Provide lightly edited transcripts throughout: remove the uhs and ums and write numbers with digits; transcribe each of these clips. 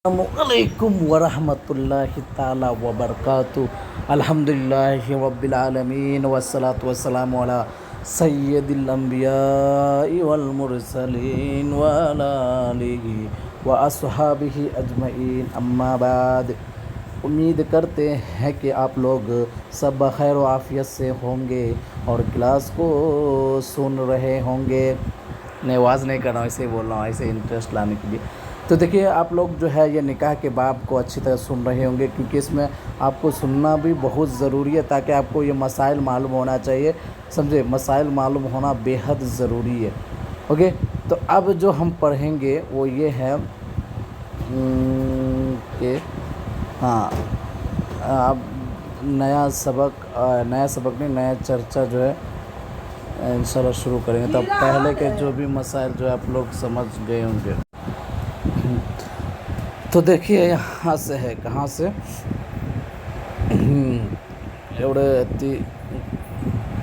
السلام علیکم ورحمۃ اللہ تعالی وبرکاتہ۔ الحمدللہ رب العالمین والصلاة والسلام علی سید الانبیاء والمرسلین وعلی آلہ واصحابہ اجمعین، اما بعد۔ امید کرتے ہیں کہ آپ لوگ سب بخیر و عافیت سے ہوں گے اور کلاس کو سن رہے ہوں گے۔ میں آواز نہیں کر رہا ہوں، ایسے ہی بول رہا ہوں، ایسے انٹرسٹ لانے کے لیے۔ تو دیکھیے آپ لوگ جو ہے یہ نکاح کے باب کو اچھی طرح سن رہے ہوں گے، کیونکہ اس میں آپ کو سننا بھی بہت ضروری ہے تاکہ آپ کو یہ مسائل معلوم ہونا چاہیے، سمجھے؟ مسائل معلوم ہونا بے حد ضروری ہے۔ اوکے، تو اب جو ہم پڑھیں گے وہ یہ ہے کہ اب نیا سبق نہیں، نیا چرچا جو ہے انشاءاللہ شروع کریں گے۔ تو پہلے کے جو بھی مسائل جو ہے آپ لوگ سمجھ گئے ہوں گے۔ تو دیکھیے یہاں سے ہے، کہاں سے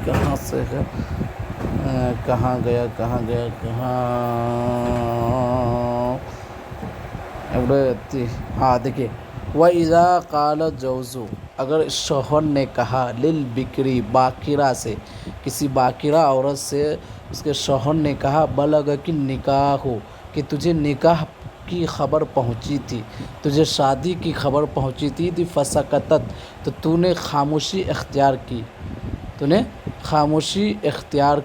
کہاں سے ہے، کہاں گیا دیکھیے، وَإِذَا قَالَ جَوْزُ، اگر شوہر نے کہا للبکری، باکرہ سے، کسی باکرہ عورت سے اس کے شوہر نے کہا بلغک النکاح، کہ تجھے نکاح کی خبر پہنچی تھی، تجھے شادی کی خبر پہنچی تھی، فسکتت، تو تو نے خاموشی اختیار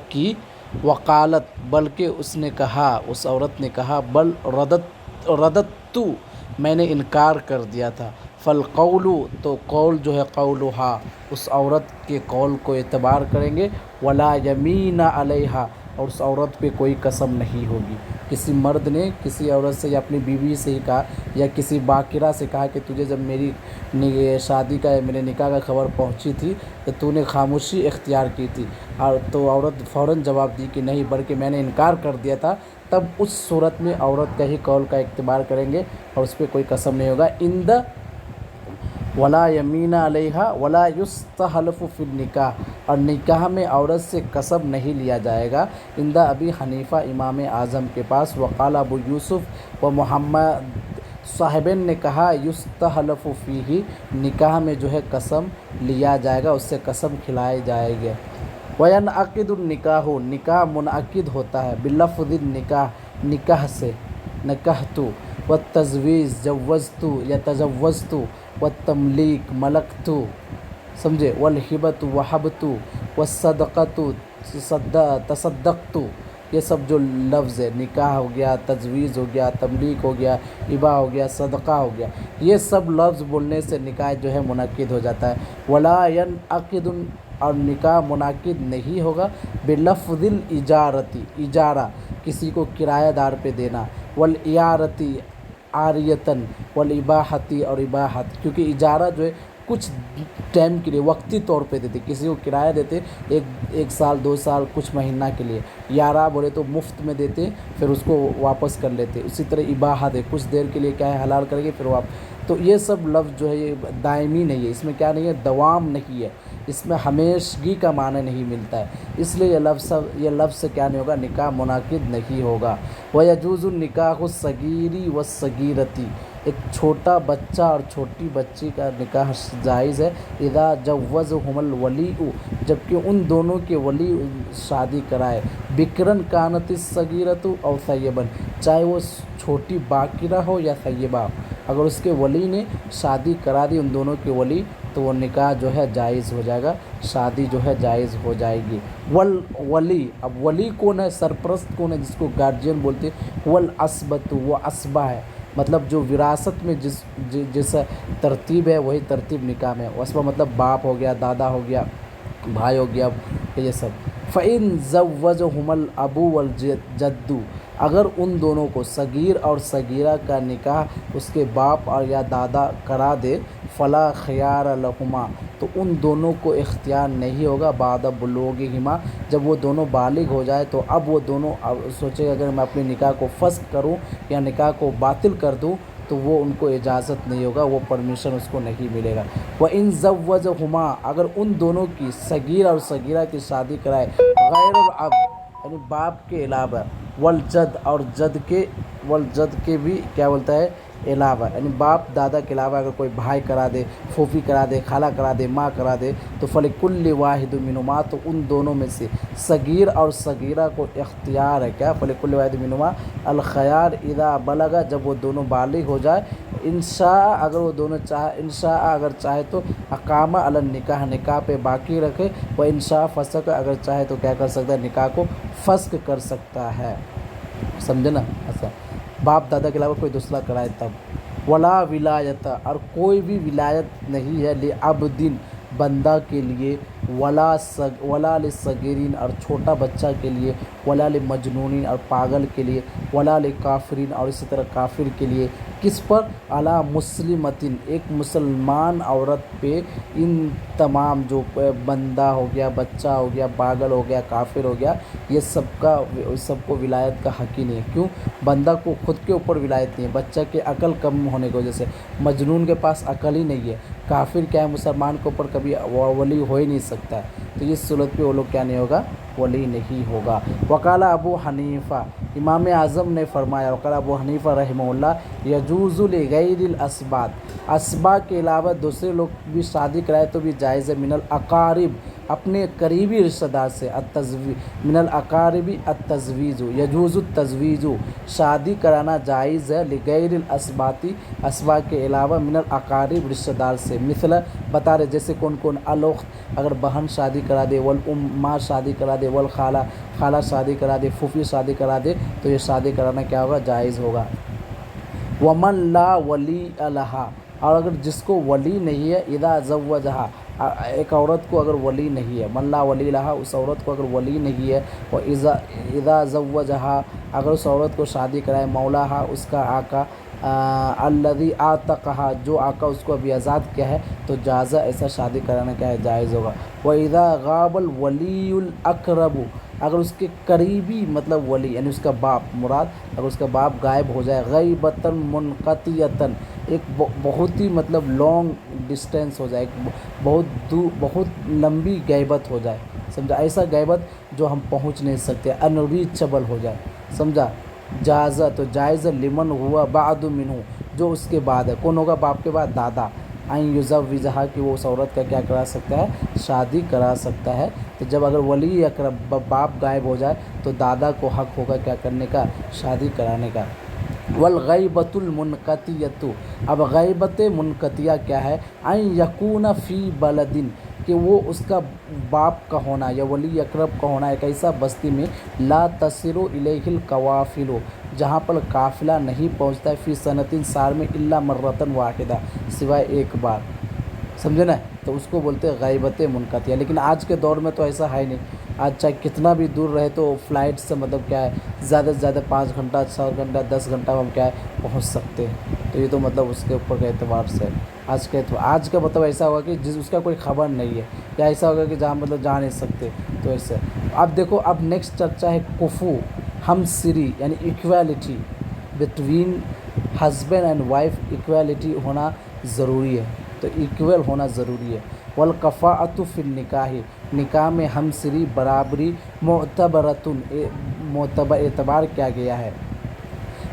کی، وقالت، بلکہ اس نے کہا، اس عورت نے کہا، بل رددت، میں نے انکار کر دیا تھا، فالقول، تو قول جو ہے قولھا، اس عورت کے قول کو اعتبار کریں گے، ولا یمین علیہا، اور اس عورت پہ کوئی قسم نہیں ہوگی۔ کسی مرد نے کسی عورت سے یا اپنی بیوی سے ہی کہا یا کسی باکرہ سے کہا کہ تجھے جب میری شادی کا یا میرے نکاح کا خبر پہنچی تھی تو تو نے خاموشی اختیار کی تھی، اور تو عورت فوراً جواب دی کہ نہیں، بلکہ میں نے انکار کر دیا تھا، تب اس صورت میں عورت کا ہی قول کا اعتبار کریں گے اور اس پہ کوئی قسم نہیں ہوگا۔ ولا یمین علیہا ولا یستحلف فی النکاح، اور نکاح میں عورت سے قسم نہیں لیا جائے گا، عند ابی حنیفہ، امام اعظم کے پاس، وقال ابو یوسف و محمد، صاحبین نے کہا یستحلف فیہ، نکاح میں جو ہے قسم لیا جائے گا، اس سے قسم کھلائے جائے گا۔ وینعقد النکاح، نکاح منعقد ہوتا ہے، بلفظ النکاح، نکاح سے، نکحت، والتزویج، جوزت یا تزوجت، والتملیک، ملکت، سمجھے، والہبۃ، وہبت، والصدقۃ، تصدقت، یہ سب جو لفظ ہے، نکاح ہو گیا، تجویز ہو گیا، تملیک ہو گیا، ہبہ ہو گیا، صدقہ ہو گیا، یہ سب لفظ بولنے سے نکاح جو ہے منعقد ہو جاتا ہے۔ ولا ینعقد، اور نکاح منعقد نہیں ہوگا، بلفظ الاجارۃ، اجارہ، کسی کو کرایہ دار پہ دینا، والاعارۃ، عاریۃً، والاباحۃ، اور اباحت، کیونکہ اجارہ جو ہے کچھ ٹائم کے لیے وقتی طور پہ دیتے، کسی کو کرایہ دیتے ایک سال 2 سال کچھ مہینہ کے لیے، یارہ بولے تو مفت میں دیتے پھر اس کو واپس کر لیتے، اسی طرح اباحت ہے، کچھ دیر کے لیے کیا ہے حلال کریں گے پھر واپس، تو یہ سب لفظ جو ہے یہ دائمی نہیں ہے، اس میں کیا نہیں ہے، دوام نہیں ہے، اس میں ہمیشگی کا معنی نہیں ملتا ہے، اس لیے یہ لفظ سے کیا نہیں ہوگا، نکاح منعقد نہیں ہوگا۔ وَيَجُوزُ النِّكَاحُ الصَّغِيرِ وَالصَّغِيرَةِ، ایک چھوٹا بچہ اور چھوٹی بچی کا نکاح جائز ہے، اذا جوزہم الولیء، جبکہ ان دونوں کے ولی شادی کرائے، بکرن کانت الصغیرۃ او ثیبا، چاہے وہ چھوٹی باکرہ ہو یا ثیبہ، اگر اس کے ولی نے شادی کرا دی، ان دونوں کے ولی، تو وہ نکاح جو ہے جائز ہو جائے گا، شادی جو ہے جائز ہو جائے گی۔ والولی، اب ولی کون ہے، سرپرست کون ہے، جس کو گارجین بولتے ہیں، والعصبۃ، وہ عصبہ ہے، مطلب جو وراثت میں جس ترتیب ہے وہی ترتیب نکاح میں، عصبہ مطلب باپ ہو گیا، دادا ہو گیا، بھائی ہو گیا، یہ سب۔ فَإِن زَوَّجَهُمَا الْأَبُ وَالْجَدُّ، اگر ان دونوں کو، صغیر اور صغیرہ کا نکاح اس کے باپ اور یا دادا کرا دے، فلا خیار لہما، تو ان دونوں کو اختیار نہیں ہوگا، بعد بلوغہما، جب وہ دونوں بالغ ہو جائے تو اب وہ دونوں سوچے اگر میں اپنے نکاح کو فسخ کروں یا نکاح کو باطل کر دوں تو وہ ان کو اجازت نہیں ہوگا، وہ پرمیشن اس کو نہیں ملے گا۔ وَإِن زَوَّجَهُمَا، اگر ان دونوں کی، صغیر اور صغیرہ کی شادی کرائے، غیر الاب، یعنی باپ کے علاوہ، والجد، اور جد کے بھی کیا بولتا ہے، अलावा यानी बाप दादा के अलावा अगर कोई भाई करा दे, फूफी करा दे, खाला करा दे, माँ करा दे, तो फ़लिकुल्लि वाहिद मिनुमा, तो उन दोनों में से सगीर और सगीरा को इख्तियार है क्या, फ़लिकुल्लि वाहिद मिनुमा अल खयार इदा बलगा, जब वो दोनों बालिग हो जाए, इंशा अगर वो दोनों चाहे, इंशा अगर चाहे तो अकामा अलन निकाह, निकाह पे बाकी रखे, व इंशा फसक अगर चाहे तो क्या कर सकता है, निकाह को फस्क कर सकता है। समझे ना। ऐसा बाप दादा के अलावा कोई दूसरा कराए तब। वला विलायत, और कोई भी विलायत नहीं है, ले अब्दिन बंदा के लिए, वला ले सगीरीन और छोटा बच्चा के लिए, वला ले मजनूनीन और पागल के लिए, वला ले काफिरीन और इसी तरह काफिर के लिए। किस पर, अला मुस्लिमतिन एक मुसलमान औरत पे, इन तमाम जो बंदा हो गया, बच्चा हो गया, पागल हो गया, काफिर हो गया, ये सबको विलायत का हक ही नहीं है। क्यों, बंदा को खुद के ऊपर विलायत नहीं है, बच्चा के अकल कम होने की वजह से, मजनून के पास अकल ही नहीं है, काफिर क्या है, मुसलमान के ऊपर कभी वली हो ही नहीं सकता है, तो इस सूरत पे वो लोग क्या नहीं होगा, वली नहीं होगा। वकाला अबू हनीफ़ा, इमाम आज़म ने फरमाया, वकाला अबू हनीफ़ा रहमहुल्लाह, यजूज़ु लिगैरिल अस्बात, असबा के अलावा दूसरे लोग भी शादी कराए तो भी जायज़ है, मिनल अकारिब अपने करीबी रिश्तेदार से, मिनल अकारिबी अतज़वीज़ु, यजूज़ु तज़वीज़ु शादी कराना जायज़ है, लिगैरिल अस्बाती असबा के अलावा, मिनल अकारिब रिश्तेदार से, मिसल बता रहे जैसे कौन कौन, अलोख्त अगर बहन शादी करा दे, वल माँ शादी करा दे, वल खाला खाला शादी करा दे, फूफी शादी करा दे, तो ये शादी कराना क्या होगा, जायज़ होगा। वमन ला वली अलहा, और अगर जिसको वली नहीं है, इदा ज़व्वजहा एक औरत को अगर वली नहीं है, मन ला वली लहा उस औरत को अगर वली नहीं है, और इदा ज़व्वजहा अगर उस औरत को शादी कराए, मौलाहा उसका आका, अल्लज़ी आतक़हा जो आका उसको अभी आज़ाद किया है, तो जाज़ा ऐसा शादी कराना क्या है, जायज़ होगा। व इदा गाबल वलीउल अक़रबु अगर उसके करीबी मतलब वली यानी उसका बाप मुराद, अगर उसका बाप गायब हो जाए, गैबतन मुनक़तियतन एक बहुत ही मतलब लॉन्ग डिस्टेंस हो जाए, बहुत लंबी गैबत हो जाए, समझा, ऐसा गैबत जो हम पहुंच नहीं सकते, अनरीचेबल हो जाए, समझा। जाज़ा तो जायज़ लिमन हुआ बाद मिनहु जो उसके बाद है, कौन होगा, बाप के बाद दादा, आइन युज़व्विजहा कि वो उस औरत का क्या करा सकता है, शादी करा सकता है। तो जब अगर वली अकरब बाप गायब हो जाए तो दादा को हक़ होगा क्या करने का, शादी कराने का। वल गैबतुल मुनक़तियतु अब गैबत मुनक़तिया क्या है, आइन यकून फ़ी बलदिन कि वो उसका बाप का होना या वली अकरब का होना एक ऐसा बस्ती में, ला तसिरु इलैहिल कवाफिलु जहाँ पर काफ़िला नहीं पहुँचता है, फ़ी सनतिन साल में, इल्ला मर्रतन वाहिदा सिवाय एक बार, समझे ना, तो उसको बोलते हैं गैबत मुनक़तिया। लेकिन आज के दौर में तो ऐसा है नहीं, आज चाहे कितना भी दूर रहे तो फ़्लाइट से मतलब क्या है, ज़्यादा से ज़्यादा 5 घंटा 6 घंटा 10 घंटा में हम क्या है पहुँच सकते हैं। तो ये तो मतलब उसके ऊपर के एतबार से आज का मतलब ऐसा होगा कि जिस उसका कोई ख़बर नहीं है, या ऐसा होगा कि जहाँ मतलब जा नहीं सकते, तो ऐसे। अब देखो, अब नेक्स्ट चर्चा है कुफू हमसिरी यानी equality between husband and wife, equality होना ज़रूरी है, तो इक्वल होना ज़रूरी है। वल कफ़ाअतु फ़िल निकाह निकाह में हमसिरी बराबरी मोतबरतुन एतबार किया गया है।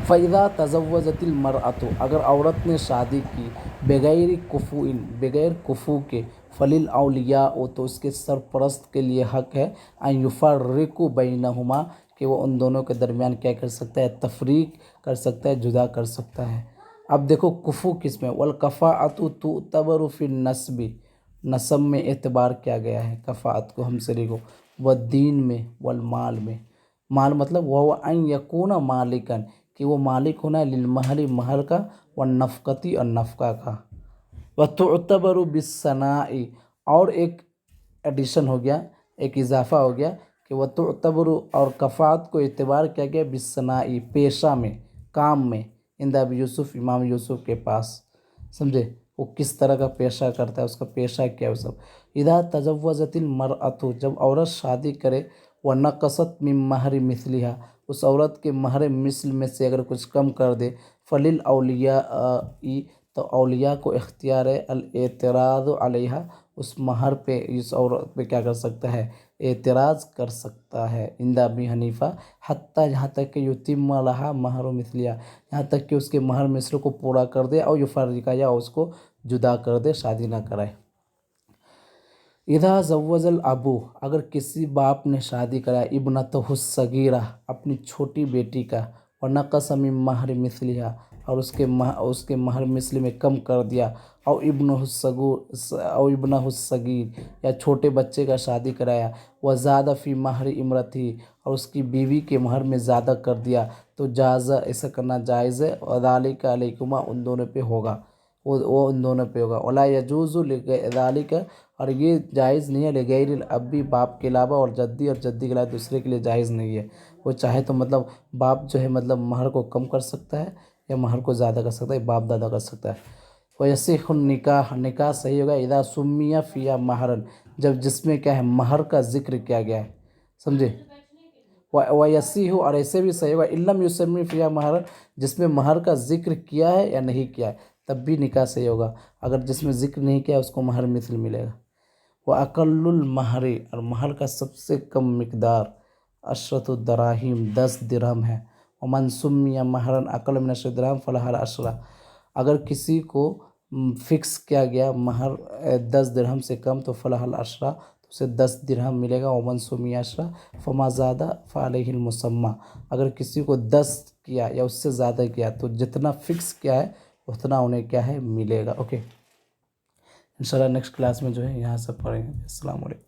फ़ैज़ा तज़व्वजतिल मरअतु अगर औरत ने शादी की, बग़ैर कुफ़ुइन बग़ैर कुफ़ू के, फ़लिल औलिया तो उसके सरपरस्त के लिए हक़ है, अन युफ़र्रिक़ु बैनहुमा कि वो उन दोनों के दरमियान क्या कर सकता है, तफ़रीक़ कर सकता है, जुदा कर सकता है। अब देखो कुफ़ू किस में, वल कफ़ाअतु तुअतबरु फ़िन नस्बी नसब में एतबार किया गया है कफ़ाअत को, हमसरी को, व दीन में, वल माल में, माल मतलब वह अन यकून मालिकन कि वो मालिक होना है, लिल महरी महर का, व नफ़क़ती और नफ़क़ा का, व तुअतबरु बिस्सनाई और एक एडिशन हो गया, एक इजाफ़ा हो गया कि व तुअतबरु और कफ़ात को एतबार किया गया बिस्सनाई पेशा में, काम में, इंद अबी यूसुफ इमाम यूसुफ के पास, समझे, वो किस तरह का पेशा करता है, उसका पेशा क्या है वो सब। इदा तज़व्वजतिल मरअतु जब औरत शादी करे, व नक़सत मिन महरी मिस्लिहा उस औरत के महर मिस्ल में से अगर कुछ कम कर दे फलिल औलिया तो औलिया को इख्तियार है अल एतराज़ अलैहा, उस महर पे इस औरत पे क्या कर सकता है, एतराज़ कर सकता है। इंदा अबी हनीफ़ा हत्ता, यहाँ तक कि युतिम्मा लहा महर मिसलिया, यहाँ तक कि उसके महर मिस्र को पूरा कर दे, और युफर्रिका, या उसको जुदा कर दे, शादी ना कराए। इधा ज़व्वजल अबू, अगर किसी बाप ने शादी कराया इब्नतहु सगीरा, अपनी छोटी बेटी का, और नक़स मिन महर मिसलिहा, और उसके महर मिस्ल में कम कर दिया, और इब्नहु सगीर, या छोटे बच्चे का शादी कराया, व ज़्यादा फ़ी महर इमरती, और उसकी बीवी के महर में ज़्यादा कर दिया, तो जाज़ा, ऐसा करना जायज़ है। वज़ालिका अलैकुमा, उन दोनों पे होगा, वो उन दोनों पे होगा। वला यजूज़ु लिज़ालिका, और ये जायज़ नहीं है लिगैरिल अब्बी, बाप के अलावा, और जद्दी के अलावा दूसरे के लिए जायज़ नहीं है। वो चाहे तो मतलब बाप जो है मतलब महर को कम कर सकता है या महर को ज़्यादा कर सकता है, बाप दादा कर सकता है। वयसिहुन निकाह, निकाह सही होगा इदा सुम्मिया फ़िया महरन, जब जिसमें क्या है महर का जिक्र किया गया है, समझे। वयसिहु, और ऐसे भी सही होगा इल्लम युसम्मी फ़िया महरन, जिसमें महर का जिक्र किया है या नहीं किया है, तब भी निकाह सही होगा। अगर जिसमें जिक्र नहीं किया उसको महर मिसल मिलेगा। व अक़ल्लुल महरी, और महर का सबसे कम मिक़दार अशरतु दराहिम, 10 दिरहम है। व मन सुम्मिया महरन अक़ल मिन 10 दिरहम फलहल अशरा, अगर किसी को फिक्स किया गया महर 10 दिरहम से कम तो फलहल अशरा, तो उसे 10 दिरहम मिलेगा। व मन सुम्मिया अशरा फमा ज़ादा फ़अलैहिल मुसम्मा, अगर किसी को 10 किया या उससे ज़्यादा किया तो जितना फिक्स किया है उतना उन्हें क्या है मिलेगा। ओके, इंशाल्लाह नेक्स्ट क्लास में जो है यहाँ से पढ़ेंगे। अस्सलाम वालेकुम।